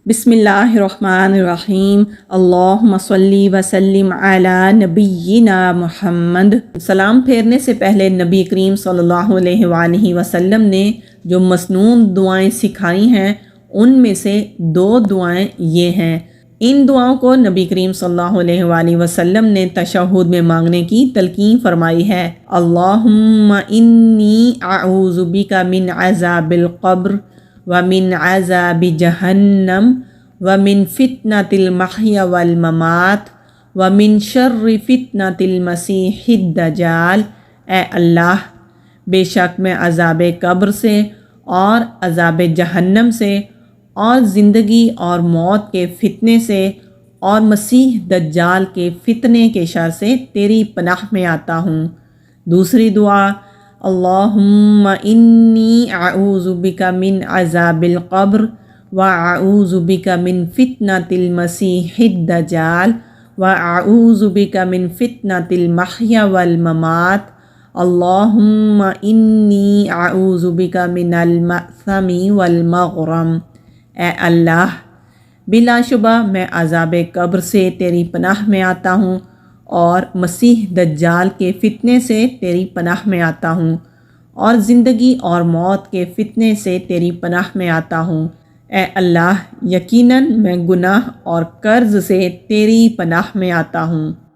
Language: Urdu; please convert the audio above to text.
بسم اللہ الرحمن الرحیم، اللہم صلی وسلم علی نبینا محمد۔ سلام پھیرنے سے پہلے نبی کریم صلی اللہ علیہ وآلہ وسلم نے جو مسنون دعائیں سکھائی ہیں ان میں سے 2 دعائیں یہ ہیں۔ ان دعاؤں کو نبی کریم صلی اللہ علیہ وآلہ وسلم نے تشہد میں مانگنے کی تلقین فرمائی ہے۔ اللہم انی اعوذ بک من عذاب القبر ومن عذاب جہنم ومن فتنة المحیا والممات ومن شر فتنة المسیح الدجال۔ اے اللہ، بے شک میں عذاب قبر سے اور عذاب جہنم سے اور زندگی اور موت کے فتنے سے اور مسیح دجال کے فتنے کے شر سے تیری پناہ میں آتا ہوں۔ دوسری دعا، اللہم انی اعوذ بک من عذاب القبر واعوذ بک من فتنة المسیح الدجال واعوذ بک من فتنة المحیا والممات اللہم انی اعوذ بک من المأثم والمغرم۔ اے اللہ، بلا شبہ میں عذاب قبر سے تیری پناہ میں آتا ہوں اور مسیح دجال کے فتنے سے تیری پناہ میں آتا ہوں اور زندگی اور موت کے فتنے سے تیری پناہ میں آتا ہوں۔ اے اللہ، یقیناً میں گناہ اور قرض سے تیری پناہ میں آتا ہوں۔